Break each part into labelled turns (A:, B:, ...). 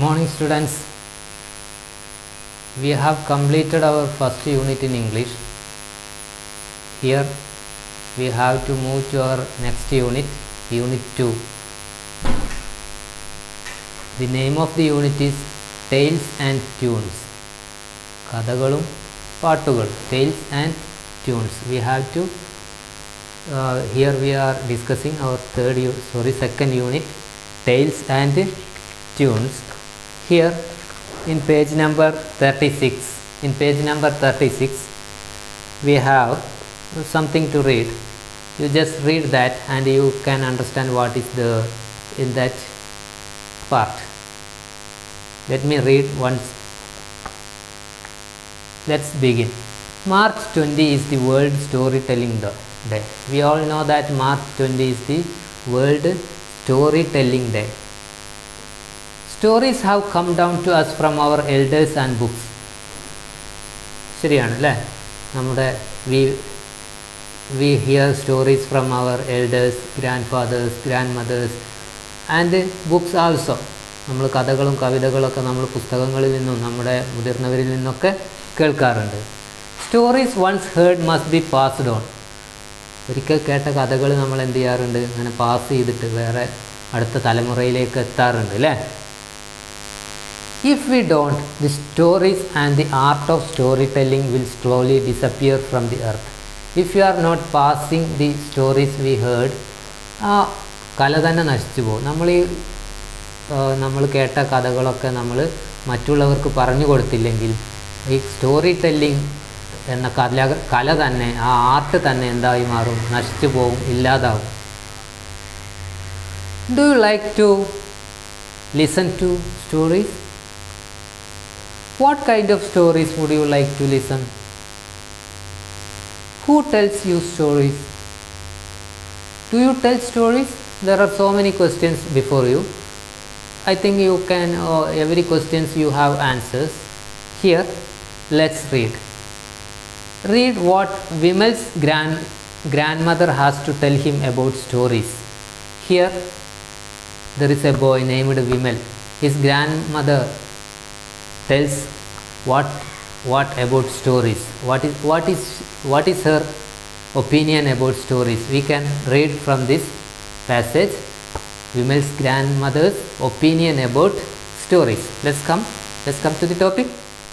A: Morning students, we have completed our first unit in English. Here we have to move to our next unit, unit 2. The name of the unit is Tales and Tunes. Kadagalum Paatugal, Tales and Tunes. We have to here we are discussing our second unit, Tales and Tunes. Here in page number 36 we have something to read. You just read that and you can understand what is in that part. Let me read once. Let's begin. March 20 is the World Storytelling Day. We all know that March 20 is the World Storytelling Day. Stories have come down to us from our elders and books. ശരിയാണ് അല്ലേ? നമ്മുടെ we hear stories from our elders, grandfathers, grandmothers and books also. നമ്മൾ കഥകളും കവിതകളൊക്കെ നമ്മൾ പുസ്തകങ്ങളിൽ നിന്നും നമ്മുടെ മുതിർന്നവരിൽ നിന്നൊക്കെ കേൾക്കാറുണ്ട്. Stories once heard must be passed on. ഒരിക്കൽ കേട്ട കഥകൾ നമ്മൾ എന്ത് ചെയ്യാറുണ്ട്? അങ്ങനെ പാസ് ചെയ്തിട്ട് വേറെ അടുത്ത തലമുറയിലേക്ക് എത്താറുണ്ട് അല്ലേ? If we don't, the stories and the art of storytelling will slowly disappear from the earth. If we are not passing the stories we heard, ആ കല തന്നെ നശിച്ചു പോകും. നമ്മൾ കേട്ട കഥകളൊക്കെ നമ്മൾ മറ്റുള്ളവർക്ക് പറഞ്ഞു കൊടുത്തില്ലെങ്കിൽ ഈ സ്റ്റോറി ടെല്ലിംഗ് എന്ന കല തന്നെ, ആ ആർട്ട് തന്നെ എന്തായി മാറും? നശിച്ചു പോകും, ഇല്ലാതാവും. Do you like to listen to stories? What kind of stories would you like to listen? Who tells you stories? Do you tell stories? There are so many questions before you. I think you can, every questions you have answers. Here, let's read. Read what Vimal's grandmother has to tell him about stories. Here, there is a boy named Vimal. His grandmother tells what about stories. What is her opinion about stories? We can read from this passage Vimal's grandmother's opinion about stories. Let's come to the topic.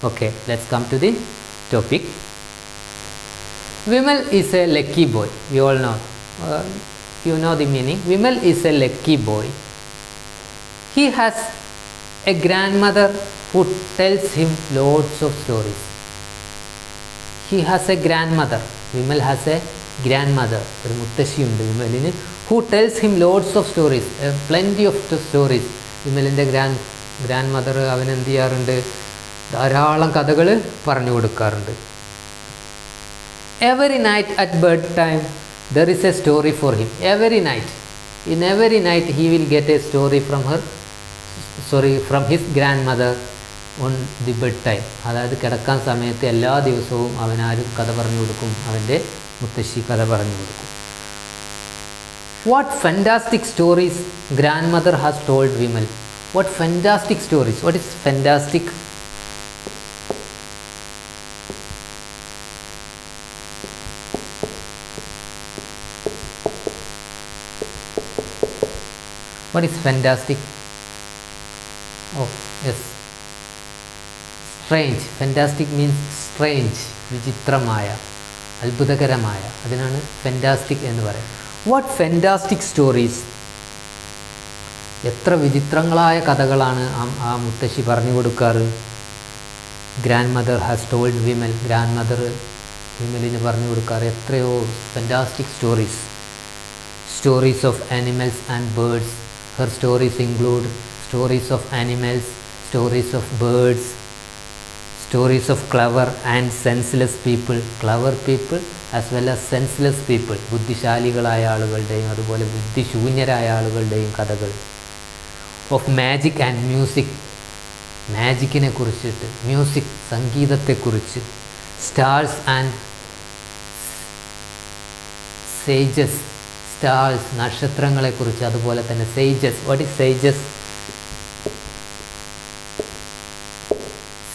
A: Okay, let's come to the topic. Vimal is a lucky boy. We all know. You know the meaning. Vimal is a lucky boy. He has a grandmother who tells him loads of stories. He has a grandmother. Vimal has a grandmother. ഒരു മുത്തശ്ശിയുണ്ട് വിമലിന്. Who tells him loads of stories. Plenty of stories. വിമലിൻ്റെ grandmother അവൻ എന്ത് ചെയ്യാറുണ്ട്? ധാരാളം കഥകൾ പറഞ്ഞു കൊടുക്കാറുണ്ട്. Every night at bedtime there is a story for him. Every night. In every night he will get a story from his grandmother on the bedtime. അതായത് കിടക്കാൻ സമയത്ത് എല്ലാ ദിവസവും അവനാരും കഥ പറഞ്ഞു കൊടുക്കും. അവൻ്റെ മുത്തശ്ശി കഥ പറഞ്ഞു കൊടുക്കും. What fantastic stories grandmother has told Vimal. What fantastic stories. What is fantastic? What is fantastic? Oh, yes. Strange. Fantastic means strange. വിചിത്രമായ, അത്ഭുതകരമായ. അതിനാണ് fantastic എന്ന് പറയുന്നത്. What fantastic stories. എത്ര വിചിത്രങ്ങളായ കഥകളാണ് ആ മുത്തശ്ശി പറഞ്ഞു കൊടുക്കാറ്. Grandmother has told Vimal. Grandmother വിമലിന് പറഞ്ഞു കൊടുക്കാറ് എത്രയോ fantastic stories. Stories of animals and birds. Her stories include stories of animals, stories of birds, stories of clever and senseless people. Clever people as well as senseless people. ബുദ്ധിശാലികളായ ആളുകളുടെയും അതുപോലെ ബുദ്ധിശൂന്യരായ ആളുകളുടെയും കഥകൾ. Of magic and music. മാജിക്കിനെ കുറിച്ചിട്ട്, music സംഗീതത്തെക്കുറിച്ച്. Stars and sages. Stars നക്ഷത്രങ്ങളെക്കുറിച്ച്. അതുപോലെ തന്നെ sages. What is sages?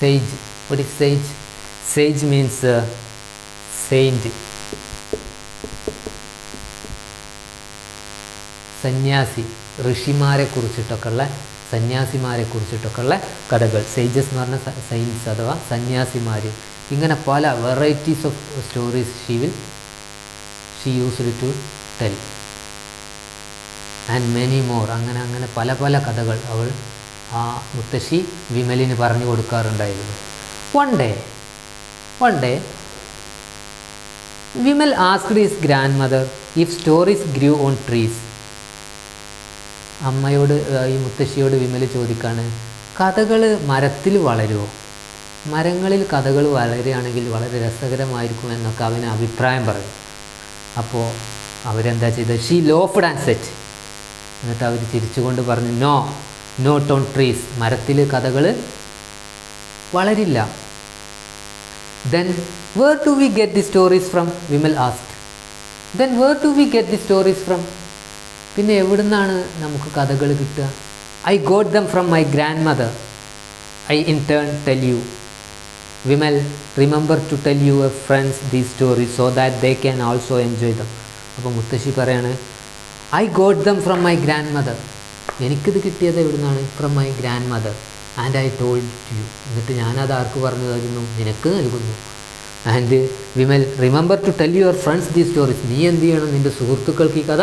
A: Sage. What is sage? Sage means saint. സന്യാസി, ഋഷിമാരെ കുറിച്ചിട്ടൊക്കെയുള്ള സന്യാസിമാരെ കുറിച്ചിട്ടൊക്കെയുള്ള കഥകൾ. സേജസ് എന്ന് പറഞ്ഞ സൈൻസ് അഥവാ സന്യാസിമാർ. ഇങ്ങനെ പല varieties of stories she used to tell and many more. അങ്ങനെ പല പല കഥകൾ അവൾ ആ മുത്തശ്ശി വിമലിന് പറഞ്ഞു കൊടുക്കാറുണ്ടായിരുന്നു. One day Vimal asked his grandmother if stories grew on trees. അമ്മയോട്, ഈ മുത്തശ്ശിയോട് വിമൽ ചോദിക്കാണ്, കഥകൾ മരത്തിൽ വളരുമോ? മരങ്ങളിൽ കഥകൾ വളരുകയാണെങ്കിൽ വളരെ രസകരമായിരിക്കും എന്നൊക്കെ അവന് അഭിപ്രായം പറയും. അപ്പോൾ അവരെന്താ ചെയ്തത്? She laughed and set. എന്നിട്ട് അവർ തിരിച്ചുകൊണ്ട് പറഞ്ഞു, നോ നോട്ട് ഓൺ ട്രീസ്. മരത്തിൽ കഥകൾ വളരില്ല. Then where do we get the stories from? Vimal asked. Then where do we get the stories from? പിന്നെ എവിടുന്നാണ് നമുക്ക് കഥകൾ കിട്ടുക? I got them from my grandmother. I in turn tell you. Vimal, remember to tell your friends these stories so that they can also enjoy them. അപ്പോൾ മുത്തശ്ശി പറയാണ്, I got them from my grandmother. എനിക്കിത് കിട്ടിയത് എവിടുന്നാണ്? From my grandmother and I told you. എന്നിട്ട് ഞാനത് ആർക്ക് പറഞ്ഞു തരുന്നു? നിനക്ക് നൽകുന്നു. And Vimal, remember to tell your friends these stories. നീ എന്ത് ചെയ്യണം? നിൻ്റെ സുഹൃത്തുക്കൾക്ക് ഈ കഥ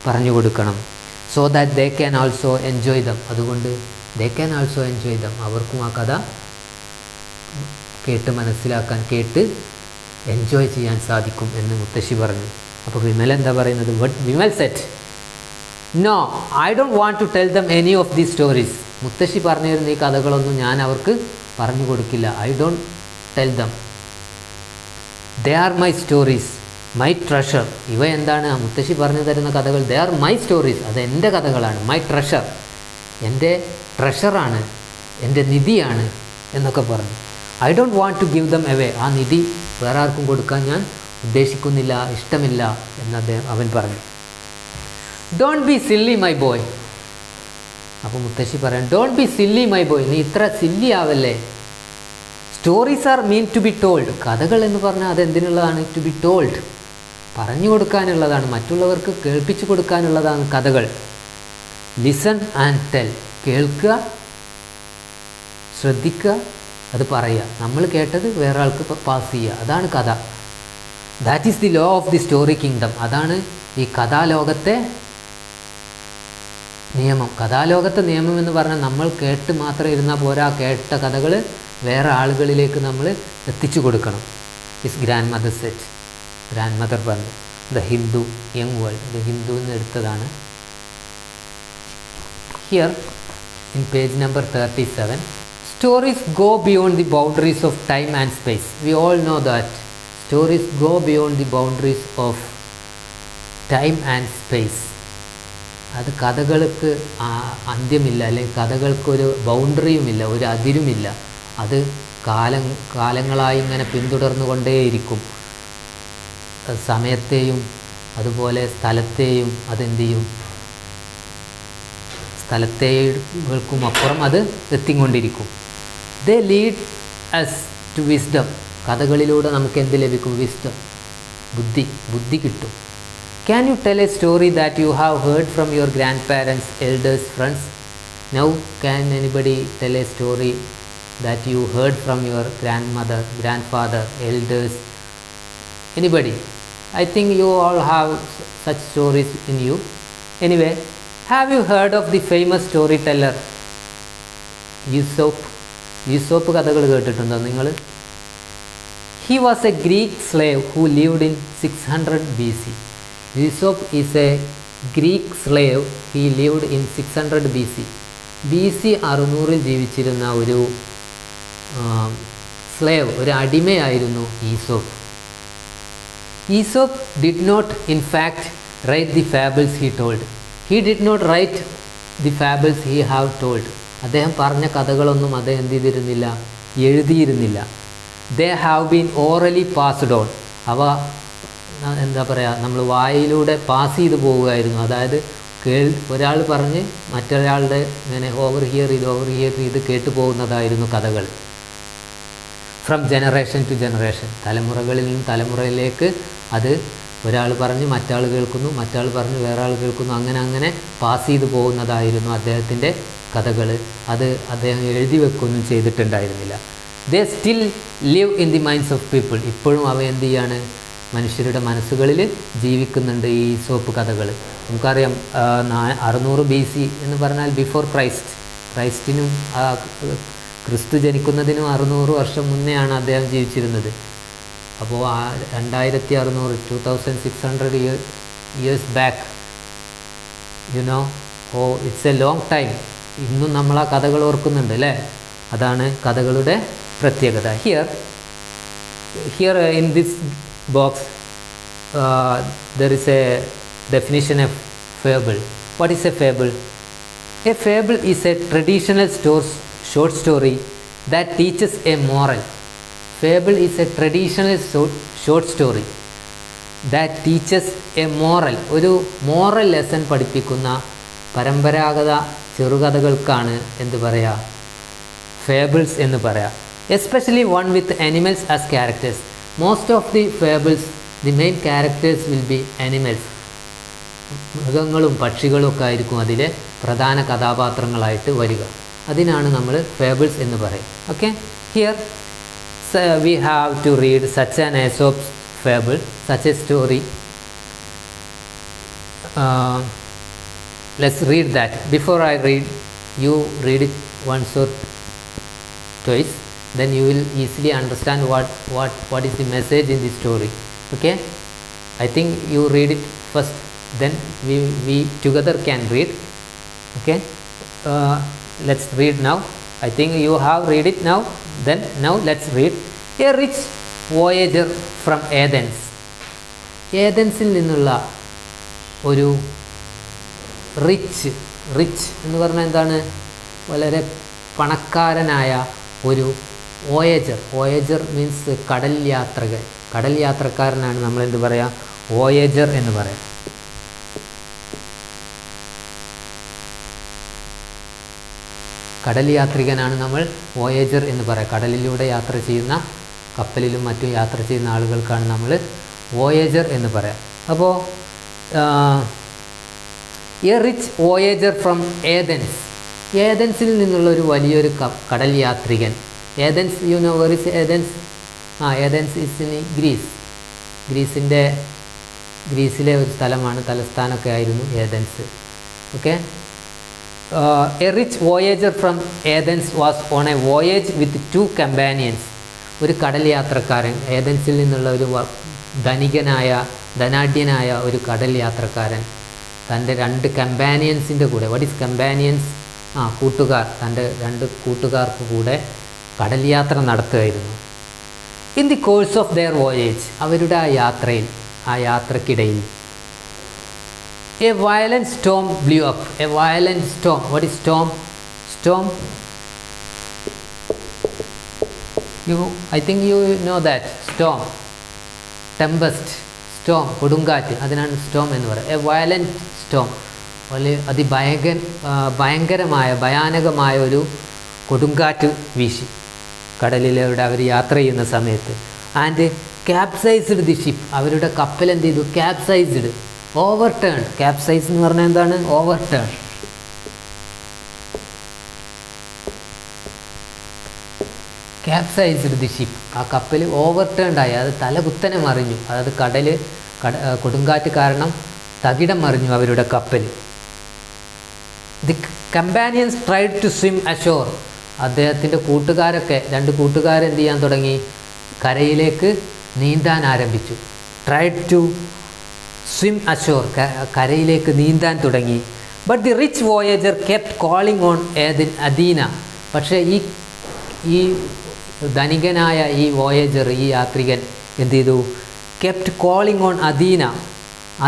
A: പറഞ്ഞു കൊടുക്കണം. So that they can also enjoy them. അതുകൊണ്ട് they can also enjoy them. അവർക്കും ആ കഥ കേട്ട് മനസ്സിലാക്കാൻ, കേട്ട് എൻജോയ് ചെയ്യാൻ സാധിക്കും എന്ന് മുത്തശ്ശി പറഞ്ഞു. അപ്പോൾ വിമൽ എന്താ പറയുന്നത്? Vimal said, no I don't want to tell them any of these stories. മുത്തശ്ശി പറഞ്ഞു തരുന്ന ഈ കഥകളൊന്നും ഞാൻ അവർക്ക് പറഞ്ഞു കൊടുക്കില്ല. I don't tell them. They are my stories, my treasure. ഇവ എന്താണ്? മുത്തശ്ശി പറഞ്ഞു തരുന്ന കഥകൾ. ദേ ആർ മൈ സ്റ്റോറീസ്, അത് എൻ്റെ കഥകളാണ്. മൈ ട്രഷർ, എൻ്റെ ട്രഷറാണ്, എൻ്റെ നിധിയാണ് എന്നൊക്കെ പറഞ്ഞു. I don't want to give them away. ആ നിധി വേറെ ആർക്കും കൊടുക്കാൻ ഞാൻ ഉദ്ദേശിക്കുന്നില്ല, ഇഷ്ടമില്ല എന്ന് അവൻ പറഞ്ഞു. Don't be silly my boy. അപ്പോൾ മുത്തശ്ശി പറയാം, don't be silly my boy, നീ ഇത്ര സില്ലി ആവല്ലേ. Stories are mean to be told. കഥകൾ എന്ന് പറഞ്ഞാൽ അതെന്തിനുള്ളതാണ്? ടു ബി ടോൾഡ്, പറഞ്ഞു കൊടുക്കാനുള്ളതാണ്, മറ്റുള്ളവർക്ക് കേൾപ്പിച്ചു കൊടുക്കാനുള്ളതാണ് കഥകൾ. Listen and tell. കേൾക്കുക, ശ്രദ്ധിക്കുക, അത് പറയുക. നമ്മൾ കേട്ടത് വേറെ ആൾക്ക് പാസ് ചെയ്യുക, അതാണ് കഥ. That is the law of the story kingdom. അതാണ് ഈ കഥാലോകത്തെ നിയമം. കഥാലോകത്തെ നിയമം എന്ന് പറഞ്ഞാൽ നമ്മൾ കേട്ട് മാത്രം ഇരുന്നാൽ പോരാ, കേട്ട കഥകൾ വേറെ ആളുകളിലേക്ക് നമ്മൾ എത്തിച്ചു കൊടുക്കണം. Is grandmother said. Grandmother പറഞ്ഞു. The Hindu Young World, the Hindu എന്ന് എടുത്തതാണ്. Here in page number 37, stories go beyond the boundaries of time and space. We all know that stories go beyond the boundaries of time and space. അത് കഥകൾക്ക് അന്ത്യമില്ല, അല്ലെങ്കിൽ കഥകൾക്കൊരു ബൗണ്ടറിയുമില്ല, ഒരു അതിരുമില്ല. അത് കാലങ്ങളായി ഇങ്ങനെ പിന്തുടർന്നുകൊണ്ടേയിരിക്കും. സമയത്തെയും അതുപോലെ സ്ഥലത്തെയും അതെന്ത് ചെയ്യും? സ്ഥലത്തേക്കും അപ്പുറം അത് എത്തിക്കൊണ്ടിരിക്കും. ദേ ലീഡ് അസ് ടു വിസ്ഡം. കഥകളിലൂടെ നമുക്ക് എന്ത് ലഭിക്കും? വിസ്ഡം, ബുദ്ധി കിട്ടും. Can you tell a story that you have heard from your grandparents, elders, friends? Now, can anybody tell a story that you heard from your grandmother, grandfather, elders? Anybody? I think you all have such stories in you. Anyway, have you heard of the famous storyteller Aesop? Aesop കഥകൾ കേട്ടിട്ടുണ്ടോ നിങ്ങൾ? He was a Greek slave who lived in 600 BC. Aesop is a Greek slave. He lived in 600 BC. BC 600 ജീവിച്ചിരുന്ന ഒരു slave, ഒരു അടിമയായിരുന്നു Aesop. Aesop did not in fact write the fables he told. He did not write the fables he have told. അദ്ദേഹം പറഞ്ഞ കഥകളൊന്നും അദ്ദേഹം എന്ത് ചെയ്തിരുന്നില്ല? എഴുതിയിരുന്നില്ല. They have been orally passed on. അവ എന്താ പറയുക, നമ്മൾ വായിലൂടെ പാസ് ചെയ്ത് പോവുകയായിരുന്നു. അതായത് ഒരാൾ പറഞ്ഞ് മറ്റൊരാളുടെ ഇങ്ങനെ ഓവർ ഹിയർ ഇത് കേട്ട് പോകുന്നതായിരുന്നു കഥകൾ. ഫ്രം ജനറേഷൻ ടു ജനറേഷൻ, തലമുറകളിൽ നിന്ന് തലമുറയിലേക്ക് അത് ഒരാൾ പറഞ്ഞ് മറ്റാൾ കേൾക്കുന്നു, മറ്റാൾ പറഞ്ഞ് വേറെ ആൾ കേൾക്കുന്നു, അങ്ങനെ അങ്ങനെ പാസ് ചെയ്തു പോകുന്നതായിരുന്നു അദ്ദേഹത്തിൻ്റെ കഥകൾ. അത് അദ്ദേഹം എഴുതി വെക്കൊന്നും ചെയ്തിട്ടുണ്ടായിരുന്നില്ല. They still live in the minds of people. ഇപ്പോഴും അവ എന്ത് ചെയ്യാണ്, മനുഷ്യരുടെ മനസ്സുകളിൽ ജീവിക്കുന്നുണ്ട് ഈ ഈസോപ്പ് കഥകൾ. നമുക്കറിയാം 600 BC എന്ന് പറഞ്ഞാൽ ബിഫോർ ക്രൈസ്റ്റിനും ക്രിസ്തു ജനിക്കുന്നതിനും 600 വർഷം മുന്നെയാണ് അദ്ദേഹം ജീവിച്ചിരുന്നത്. അപ്പോൾ 2600 2600 years back, it's A long time. ഇന്നും നമ്മൾ ആ കഥകൾ ഓർക്കുന്നുണ്ട് അല്ലേ? അതാണ് കഥകളുടെ പ്രത്യേകത. Here in this box there is A definition of fable. What is a fable? A fable is a traditional short story that teaches a moral. Fable is a traditional short story that teaches a moral. ഒരു moral lesson പഠിപ്പിക്കുന്ന പരമ്പരാഗത ചെറുകഥകൾക്കാണ് എന്ത് പറയുക, fables എന്ന് പറയാം. Especially one with animals as characters. Most of the fables the main characters will be animals. മൃഗങ്ങളും പക്ഷികളും ഒക്കെ ആയിരിക്കും അതിലെ പ്രധാന കഥാപാത്രങ്ങളായിട്ട് വരിക. അതിനാണ് നമ്മൾ ഫേബിൾസ് എന്ന് പറയും. Okay, here we have to read such an Aesop's fable, such a story. Let's read that. Before I read, you read it once or twice, then you will easily understand what is the message in the story. Okay, I think you read it first, then we together can read. Okay, let's read now. I think you have read it now. Then now let's read. A rich voyager from Athens. ഏഥൻസിൽ നിന്നുള്ള ഒരു rich എന്ന് പറഞ്ഞാൽ എന്താണ്, വളരെ പണക്കാരനായ ഒരു Voyager means കടൽ യാത്രക്കാരനാണ് നമ്മൾ എന്ത് പറയാം, വോയേജർ എന്ന് പറയാം. കടൽ യാത്രികനാണ് നമ്മൾ വോയേജർ എന്ന് പറയാം. കടലിലൂടെ യാത്ര ചെയ്യുന്ന, കപ്പലിലും മറ്റും യാത്ര ചെയ്യുന്ന ആളുകൾക്കാണ് നമ്മൾ വോയേജർ എന്ന് പറയാം. അപ്പോൾ എ റിച്ച് വോയേജർ ഫ്രം ഏഥൻസിൽ നിന്നുള്ള ഒരു വലിയൊരു കടൽ യാത്രികൻ. Athens, you know where is Athens? Athens is in ഗ്രീസിലെ ഒരു സ്ഥലമാണ്, തലസ്ഥാനമൊക്കെ ആയിരുന്നു Athens. Okay, a rich voyager from Athens was on a voyage with 2 companions. ഒരു കടൽ യാത്രക്കാരൻ, ഏഥൻസിൽ നിന്നുള്ള ഒരു ധനാഢ്യനായ ഒരു കടൽ യാത്രക്കാരൻ തൻ്റെ 2 കമ്പാനിയൻസിൻ്റെ കൂടെ, വാട്ട് ഈസ് കമ്പാനിയൻസ്? കൂട്ടുകാർ, തൻ്റെ 2 കൂട്ടുകാർക്ക് കൂടെ കടൽ യാത്ര നടത്തുകയായിരുന്നു. In the course of their voyage, അവരുടെ ആ യാത്രക്കിടയിൽ A violent Storm blue up. A violent Storm, what is Storm? I think you know that. Storm, tempest, storm, കൊടുങ്കാറ്റ്, അതിനാണ് സ്റ്റോം എന്ന് പറയുക. എ വയലന്റ് സ്റ്റോം, വളരെ ഭയാനകമായ ഒരു കൊടുങ്കാറ്റ് വീശി കടലിലൂടെ അവർ യാത്ര ചെയ്യുന്ന സമയത്ത്. ആൻഡ് ക്യാപ്സൈസ്ഡ് ദി ഷിപ്പ്, അവരുടെ കപ്പൽ എന്ത് ചെയ്തു? ക്യാപ്സൈസ്ഡ്, ഓവർടേൺ. ക്യാപ്സൈസ് എന്ന് പറഞ്ഞാൽ എന്താണ്? ഓവർടേൺ. ക്യാപ്സൈസ്ഡ് ദി ഷിപ്പ്, ആ കപ്പൽ ഓവർടേൺഡ് ആയി, അത് തലകുത്തനെ മറിഞ്ഞു. അതായത് കൊടുങ്കാറ്റ് കാരണം തകിടം മറിഞ്ഞു അവരുടെ കപ്പൽ. The companions tried to swim ashore. അദ്ദേഹത്തിൻ്റെ കൂട്ടുകാരൊക്കെ, 2 കൂട്ടുകാരെന്ത് ചെയ്യാൻ തുടങ്ങി? കരയിലേക്ക് നീന്താൻ ആരംഭിച്ചു. ട്രൈഡ് ടു സ്വിം അഷോർ, കരയിലേക്ക് നീന്താൻ തുടങ്ങി. But the rich voyager kept calling on Athena. പക്ഷേ ഈ ധനികനായ ഈ വോയേജർ, ഈ യാത്രികൻ എന്ത് ചെയ്തു? കെപ്റ്റ് കോളിംഗ് ഓൺ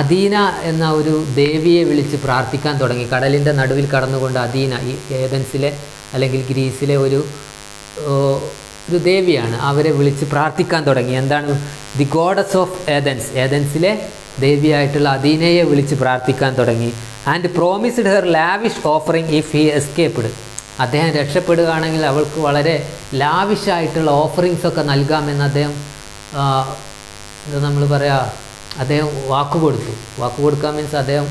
A: അദീന എന്ന ഒരു ദേവിയെ വിളിച്ച് പ്രാർത്ഥിക്കാൻ തുടങ്ങി. കടലിൻ്റെ നടുവിൽ കടന്നുകൊണ്ട് അദീന, ഈ ഏഥൻസിലെ അല്ലെങ്കിൽ ഗ്രീസിലെ ഒരു ദേവിയാണ്, അവരെ വിളിച്ച് പ്രാർത്ഥിക്കാൻ തുടങ്ങി. എന്താണ്? ദി ഗോഡസ് ഓഫ് ഏഥൻസിലെ ദേവിയായിട്ടുള്ള അദീനയെ വിളിച്ച് പ്രാർത്ഥിക്കാൻ തുടങ്ങി. And promised her lavish offering if he escaped. അദ്ദേഹം രക്ഷപ്പെടുകയാണെങ്കിൽ അവൾക്ക് വളരെ ലാവിഷായിട്ടുള്ള ഓഫറിങ്സൊക്കെ നൽകാമെന്ന് അദ്ദേഹം എന്താ നമ്മൾ പറയുക, അദ്ദേഹം വാക്ക് കൊടുക്കുക മീൻസ് അദ്ദേഹം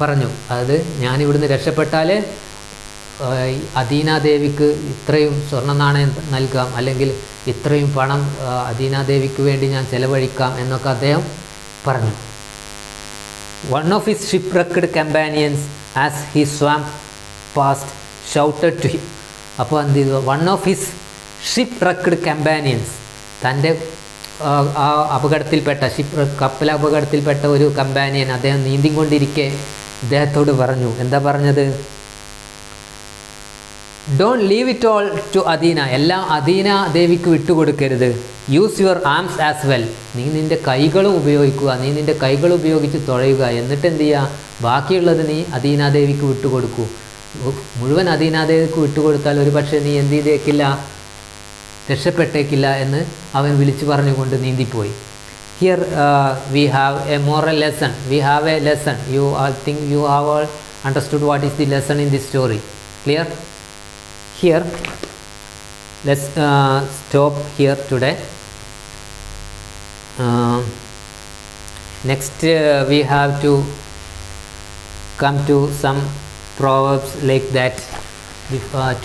A: പറഞ്ഞു, അതായത് ഞാനിവിടുന്ന് രക്ഷപ്പെട്ടാൽ അദീനാദേവിക്ക് ഇത്രയും സ്വർണ്ണ നാണയം നൽകാം, അല്ലെങ്കിൽ ഇത്രയും പണം അദീനാദേവിക്ക് വേണ്ടി ഞാൻ ചെലവഴിക്കാം എന്നൊക്കെ അദ്ദേഹം പറഞ്ഞു. One of his shipwrecked companions as he swam past shouted to him. അപ്പോൾ എന്ത് ചെയ്തു, വൺ ഓഫ് ഹിസ് ഷിപ്പ്റക്ക്ഡ് കമ്പാനിയൻസ്, തൻ്റെ ആ അപകടത്തിൽപ്പെട്ട കപ്പൽ അപകടത്തിൽപ്പെട്ട ഒരു കമ്പാനിയൻ അദ്ദേഹം നീന്തിക്കൊണ്ടിരിക്കെ ഇദ്ദേഹത്തോട് പറഞ്ഞു, എന്താ പറഞ്ഞത്, don't leave it all to Athena, എല്ലാം അദീന ദേവിക്ക് വിട്ടുകൊടുക്കരുത്. Use your arms as well, നീ നിൻ്റെ കൈകളും ഉപയോഗിക്കുക, നീ നിൻ്റെ കൈകൾ ഉപയോഗിച്ച് തുഴയുക, എന്നിട്ട് എന്ത് ചെയ്യുക, ബാക്കിയുള്ളത് നീ അദീനാദേവിക്ക് വിട്ടുകൊടുക്കൂ. മുഴുവൻ അദീനാദേവിക്ക് വിട്ടുകൊടുത്താൽ ഒരു പക്ഷേ നീ എന്ത് ചെയ്തേക്കില്ല, രക്ഷപ്പെട്ടേക്കില്ല എന്ന് അവൻ വിളിച്ചു പറഞ്ഞുകൊണ്ട് നീന്തിപ്പോയി. Here we have a moral lesson, we have a lesson. You all think you have all understood what is the lesson in this story. Clear? Here let's stop here today. Next we have to come to some proverbs like that.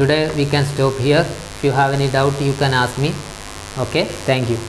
A: Today we can stop here. If you have any doubt you can ask me. Okay, thank you.